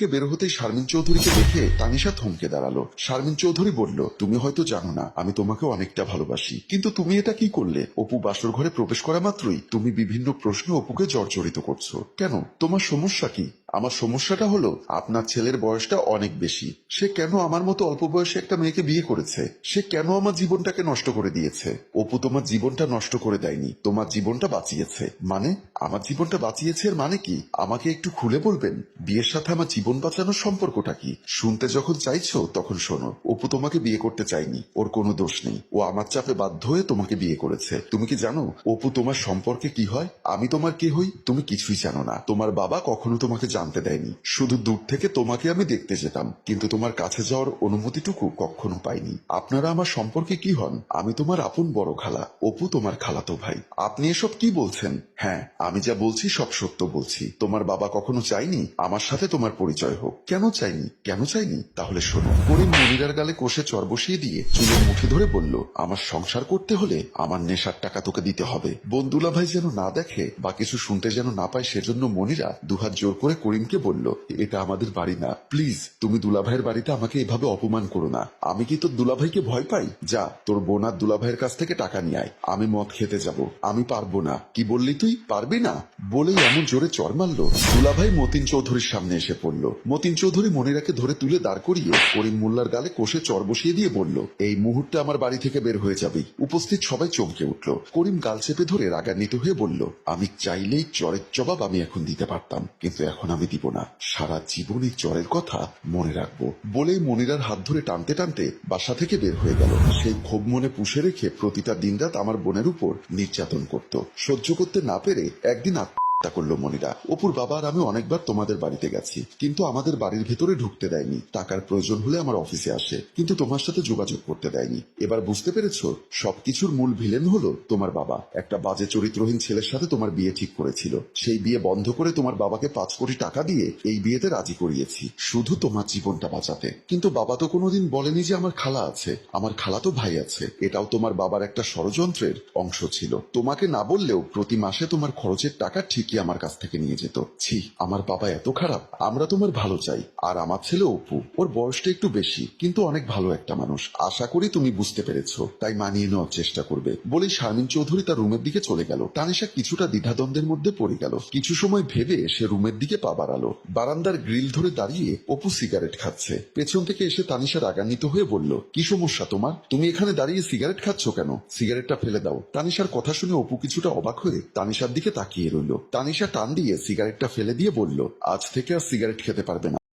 থেকে বের হতেই শারমিন চৌধুরীকে দেখে তানিশা থমকে দাঁড়ালো। শারমিন চৌধুরী বলল, তুমি হয়তো জানো না আমি তোমাকে অনেকটা ভালোবাসি, কিন্তু তুমি এটা কি করলে? অপু বাসর ঘরে প্রবেশ করা মাত্রই তুমি বিভিন্ন প্রশ্ন অপুকে জর্জরিত করছো কেন? তোমার সমস্যা কি? আমার সমস্যাটা হলো আপনার ছেলের বয়সটা অনেক বেশি। সে কেন আমার মতো অল্প বয়সে একটা মেয়েকে বিয়ে করেছে? সে কেন আমার জীবনটাকে নষ্ট করে দিয়েছে? অপু তোমার জীবনটা নষ্ট করে দেয়নি, তোমার জীবনটা বাঁচিয়েছে। মানে আমার জীবনটা বাঁচিয়েছে এর মানে কি? আমাকে একটু খুলে বলবেন বিয়ের সাথে আমার জীবন বাঁচানোর সম্পর্কটা কি? শুনতে যখন চাইছো তখন শোনো, অপু তোমাকে বিয়ে করতে চাইনি, ওর কোনো দোষ নেই। ও আমার চাপে বাধ্য হয়ে তোমাকে বিয়ে করেছে। তুমি কি জানো অপু তোমার সম্পর্কে কি হয়? আমি তোমার কে হই তুমি কিছুই জানো না। তোমার বাবা কখনো তোমাকে জানতে দেয়নি, শুধু দূর থেকে তোমাকে আমি দেখতে যেতাম, কিন্তু তোমার কাছে যাওয়ার অনুমতিটুকু কখনো পাইনি। আপনারা আমার সম্পর্কে কি হন? আমি তোমার আপন বড় খালা, অপু তোমার খালাতো ভাই। আপনি এসব কি বলছেন? হ্যাঁ, আমি যা বলছি সব সত্য বলছি। তোমার বাবা কখনো চাইনি আমার সাথে তোমার পরিচয় হোক। কেন চাইনি? কেন চাইনি? তাহলে শোনো। করিম মনিরার গালে কষে চর বসিয়ে দিয়ে চুলের মুঠি ধরে বলল, আমার সংসার করতে হলে আমার নেশার টাকা তোকে দিতে হবে। বন্ধুলা ভাই যেন না দেখে বা কিছু শুনতে যেন না পায় সেজন্য মনিরা দুহাত জোর করে করিমকে বলল, এটা আমাদের বাড়ি না, প্লিজ তুমি দুলাভাইয়ের বাড়িতে আমাকে এভাবে অপমান করো না। আমি কি তোর দুলাভাইকে ভয় পাই? যা তোর বোন আর দুলাভাইয়ের কাছ থেকে টাকা নিয়ে আয়, আমি মদ খেতে যাব। আমি পারবো না। কি বললি তুই? পারবি না? বলেই এমন জোরে চর মারলো দুলাভাই মতিন চৌধুরীর সামনে এসে পড়ল। মতিন চৌধুরী মনিরাকে ধরে তুলে দাঁড় করিয়ে করিম মোল্লার গালে কষে চর বসিয়ে দিয়ে বলল, এই মুহূর্তে আমার বাড়ি থেকে বের হয়ে যাবি। উপস্থিত সবাই চমকে উঠল। করিম গাল চেপে ধরে রাগান্বিত হয়ে বলল, আমি চাইলেই চরের জবাব আমি এখন দিতে পারতাম, কিন্তু এখন আমি দিব না। সারা জীবন এই চরের কথা মনে রাখবো। বলেই মনিরার হাত ধরে টানতে টানতে বাসা থেকে বের হয়ে গেল। সেই ক্ষোভ মনে পুষে রেখে প্রতিটা দিনরাত আমার বোনের উপর নির্যাতন করত। সহ্য করতে না পেরে একদিন তা করলো মনিরা। অপুর বাবা আর আমি অনেকবার তোমাদের বাড়িতে গেছি, কিন্তু আমাদের বাড়ির ভেতরে ঢুকতে দেয়নি। টাকার প্রয়োজন হলে আমার অফিসে আসে, কিন্তু তোমার সাথে যোগাযোগ করতে দেয়নি। এবার বুঝতে পেরেছো সবকিছুর মূল ভিলেন হলো তোমার বাবা। একটা বাজে চরিত্রহীন ছেলের সাথে তোমার বিয়ে ঠিক করেছিল। সেই বিয়ে বন্ধ করে তোমার বাবাকে 5 কোটি টাকা দিয়ে এই বিয়েতে রাজি করিয়েছি, শুধু তোমার জীবনটা বাঁচাতে। কিন্তু বাবা তো কোনোদিন বলেনি যে আমার খালা আছে, আমার খালাতো ভাই আছে। এটাও তোমার বাবার একটা ষড়যন্ত্রের অংশ ছিল। তোমাকে না বললেও প্রতি মাসে তোমার খরচের টাকা ঠিক আমার কাছ থেকে নিয়ে যেত। ছি, আমার বাবা এত খারাপ। আমরা তোমার ভালো চাই। আর আমার ছেলে অপু, ওর বয়সটা একটু বেশি, কিন্তু অনেক ভালো একটা মানুষ। আশা করি তুমি বুঝতে পেরেছো, তাই মানিয়ে নেওয়ার চেষ্টা করবে। বলেই শারমিন চৌধুরী তার রুমের দিকে চলে গেল। তানিশা কিছুটা দ্বিধাদ্বন্দ্বের মধ্যে পড়ে গেল। কিছু সময় ভেবে সে রুমের দিকে পা বাড়ালো। বারান্দার গ্রিল ধরে দাঁড়িয়ে অপু সিগারেট খাচ্ছে। পেছন থেকে এসে তানিশা রাগান্বিত হয়ে বলল, কি সমস্যা তোমার? তুমি এখানে দাঁড়িয়ে সিগারেট খাচ্ছ কেন? সিগারেটটা ফেলে দাও। তানিশার কথা শুনে অপু কিছুটা অবাক হয়ে তানিশার দিকে তাকিয়ে রইল। তানিশা টান দিয়ে সিগারেটটা ফেলে দিয়ে বলল, আজ থেকে আর সিগারেট খেতে পারবে না।